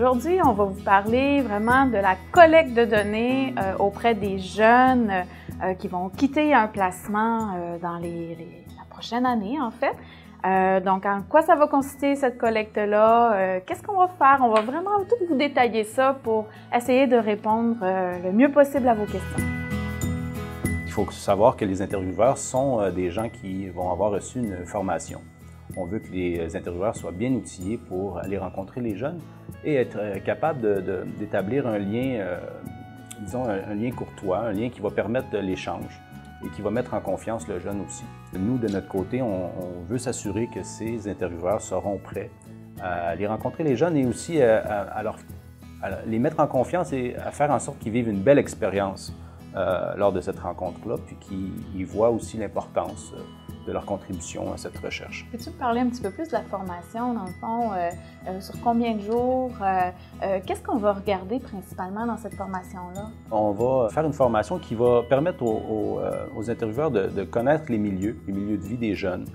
Aujourd'hui, on va vous parler vraiment de la collecte de données auprès des jeunes qui vont quitter un placement dans la prochaine année, en fait. Donc, en quoi ça va consister cette collecte-là? Qu'est-ce qu'on va faire? On va vraiment tout vous détailler ça pour essayer de répondre le mieux possible à vos questions. Il faut savoir que les intervieweurs sont des gens qui vont avoir reçu une formation. On veut que les intervieweurs soient bien outillés pour aller rencontrer les jeunes et être capables d'établir un lien, disons, un lien courtois, un lien qui va permettre de l'échange et qui va mettre en confiance le jeune aussi. Nous, de notre côté, on veut s'assurer que ces intervieweurs seront prêts à aller rencontrer les jeunes et aussi à les mettre en confiance et à faire en sorte qu'ils vivent une belle expérience lors de cette rencontre-là, puis qu'ils voient aussi l'importance de leur contribution à cette recherche. Peux-tu me parler un petit peu plus de la formation, dans le fond, sur combien de jours? Qu'est-ce qu'on va regarder principalement dans cette formation-là? On va faire une formation qui va permettre aux intervieweurs de connaître les milieux de vie des jeunes,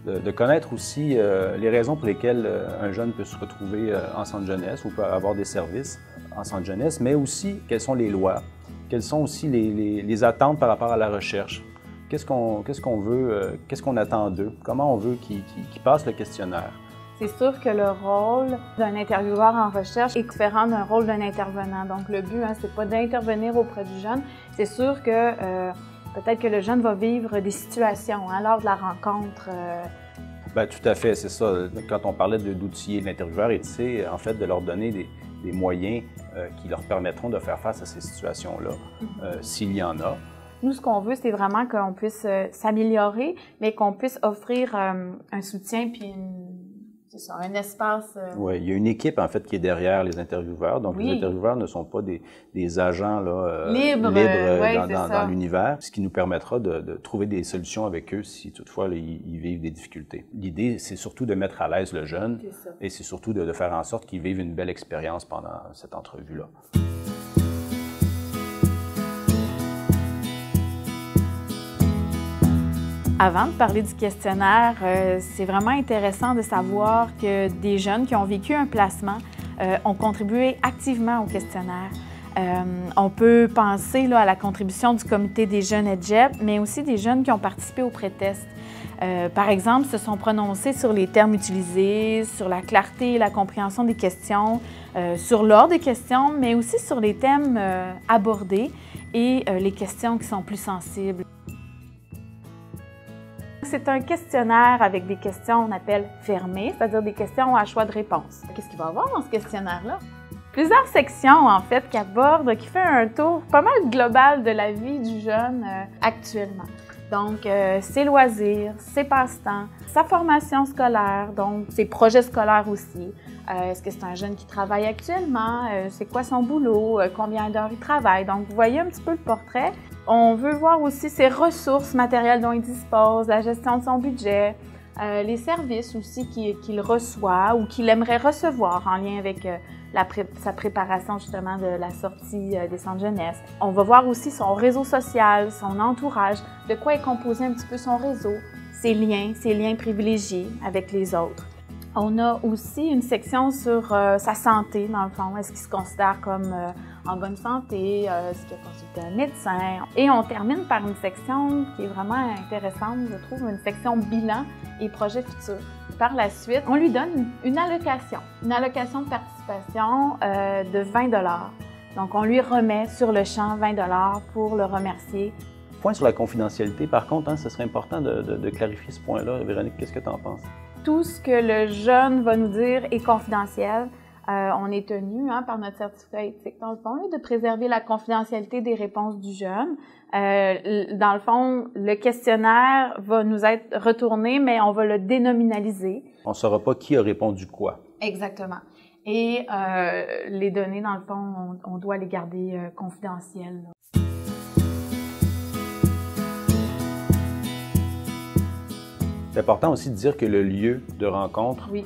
de connaître aussi les raisons pour lesquelles un jeune peut se retrouver en centre jeunesse ou peut avoir des services en centre jeunesse, mais aussi quelles sont les lois, quelles sont aussi les attentes par rapport à la recherche. Qu'est-ce qu'on veut, qu'est-ce qu'on attend d'eux, comment on veut qu'ils passent le questionnaire. C'est sûr que le rôle d'un intervieweur en recherche est différent d'un rôle d'un intervenant. Donc le but, c'est pas d'intervenir auprès du jeune. C'est sûr que peut-être que le jeune va vivre des situations lors de la rencontre. Bien, tout à fait, c'est ça. Quand on parlait d'outiller l'intervieweur, c'est en fait de leur donner des moyens qui leur permettront de faire face à ces situations-là, s'il y en a. Nous, ce qu'on veut, c'est vraiment qu'on puisse s'améliorer, mais qu'on puisse offrir un soutien puis un espace. Oui, il y a une équipe, en fait, qui est derrière les intervieweurs. Donc, oui. Les intervieweurs ne sont pas des agents là, libres dans l'univers, ce qui nous permettra de trouver des solutions avec eux si toutefois ils vivent des difficultés. L'idée, c'est surtout de mettre à l'aise le jeune et c'est surtout de faire en sorte qu'il vive une belle expérience pendant cette entrevue-là. Avant de parler du questionnaire, c'est vraiment intéressant de savoir que des jeunes qui ont vécu un placement ont contribué activement au questionnaire. On peut penser à la contribution du comité des jeunes EdGEP, mais aussi des jeunes qui ont participé au pré-test. Par exemple, se sont prononcés sur les termes utilisés, sur la clarté et la compréhension des questions, sur l'ordre des questions, mais aussi sur les thèmes abordés et les questions qui sont plus sensibles. C'est un questionnaire avec des questions, on appelle fermées, c'est-à-dire des questions à choix de réponse. Qu'est-ce qu'il va y avoir dans ce questionnaire-là? Plusieurs sections, en fait, qui abordent, qui fait un tour pas mal global de la vie du jeune actuellement. Donc, ses loisirs, ses passe-temps, sa formation scolaire, donc ses projets scolaires aussi. Est-ce que c'est un jeune qui travaille actuellement? C'est quoi son boulot? Combien d'heures il travaille? Donc, vous voyez un petit peu le portrait. On veut voir aussi ses ressources matérielles dont il dispose, la gestion de son budget, les services aussi qu'il reçoit ou qu'il aimerait recevoir en lien avec sa préparation justement de la sortie des centres jeunesse. On va voir aussi son réseau social, son entourage, de quoi est composé un petit peu son réseau, ses liens privilégiés avec les autres. On a aussi une section sur sa santé, dans le fond. Est-ce qu'il se considère comme en bonne santé? Est-ce qu'il a consulté un médecin? Et on termine par une section qui est vraiment intéressante, je trouve, une section bilan et projets futurs. Par la suite, on lui donne une allocation de participation de 20 $. Donc, on lui remet sur le champ 20 $ pour le remercier. Point sur la confidentialité, par contre, ce serait important de clarifier ce point-là. Véronique, qu'est-ce que tu en penses? Tout ce que le jeune va nous dire est confidentiel. On est tenu par notre certificat éthique, dans le fond, de préserver la confidentialité des réponses du jeune. Dans le fond, le questionnaire va nous être retourné, mais on va le dénominaliser. On ne saura pas qui a répondu quoi. Exactement. Et les données, dans le fond, on doit les garder confidentielles. C'est important aussi de dire que le lieu de rencontre oui.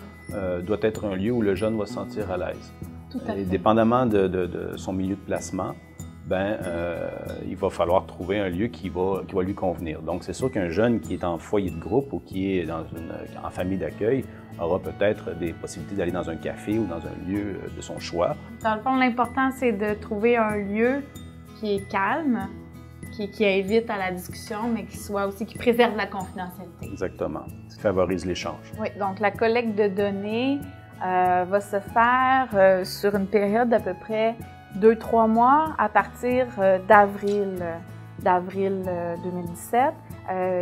Doit être un lieu où le jeune va se sentir à l'aise. Tout à fait. Dépendamment de son milieu de placement, il va falloir trouver un lieu qui va lui convenir. Donc, c'est sûr qu'un jeune qui est en foyer de groupe ou qui est en famille d'accueil aura peut-être des possibilités d'aller dans un café ou dans un lieu de son choix. Dans le fond, l'important, c'est de trouver un lieu qui est calme, qui invite à la discussion, mais qui préserve la confidentialité. Exactement, qui favorise l'échange. Oui, donc la collecte de données va se faire sur une période d'à peu près 2-3 mois à partir d'avril 2017.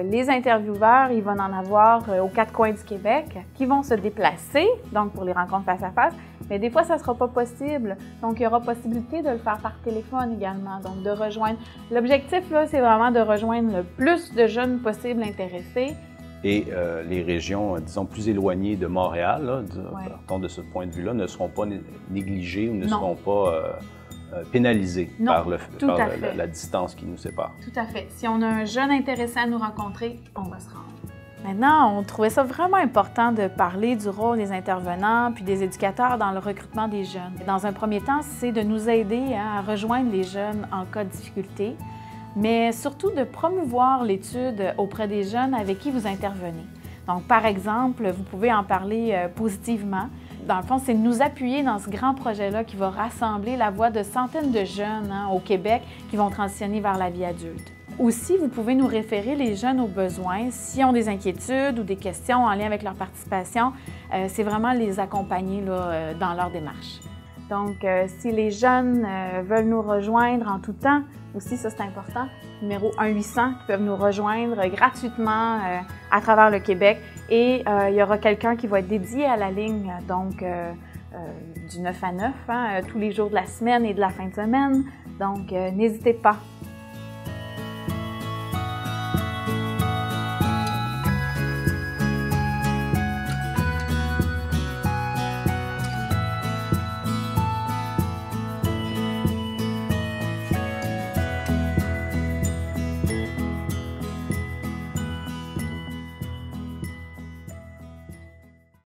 Les intervieweurs, ils vont en avoir aux 4 coins du Québec qui vont se déplacer, donc pour les rencontres face à face, mais des fois, ça ne sera pas possible. Donc, il y aura possibilité de le faire par téléphone également, donc de rejoindre. L'objectif, là, c'est vraiment de rejoindre le plus de jeunes possible intéressés. Et les régions, disons, plus éloignées de Montréal, partons de ce point de vue-là, ne seront pas négligées ou ne seront pas pénalisés par la distance qui nous sépare. Tout à fait. Si on a un jeune intéressé à nous rencontrer, on va se rendre. Maintenant, on trouvait ça vraiment important de parler du rôle des intervenants puis des éducateurs dans le recrutement des jeunes. Dans un premier temps, c'est de nous aider à rejoindre les jeunes en cas de difficulté, mais surtout de promouvoir l'étude auprès des jeunes avec qui vous intervenez. Donc, par exemple, vous pouvez en parler positivement. Dans le fond, c'est de nous appuyer dans ce grand projet-là qui va rassembler la voix de centaines de jeunes au Québec qui vont transitionner vers la vie adulte. Aussi, vous pouvez nous référer les jeunes aux besoins. S'ils ont des inquiétudes ou des questions en lien avec leur participation, c'est vraiment les accompagner là, dans leur démarche. Donc, si les jeunes veulent nous rejoindre en tout temps, aussi, ça c'est important, numéro 1-800 qui peuvent nous rejoindre gratuitement à travers le Québec. Et il y aura quelqu'un qui va être dédié à la ligne, donc du 9 à 9, tous les jours de la semaine et de la fin de semaine. Donc, n'hésitez pas.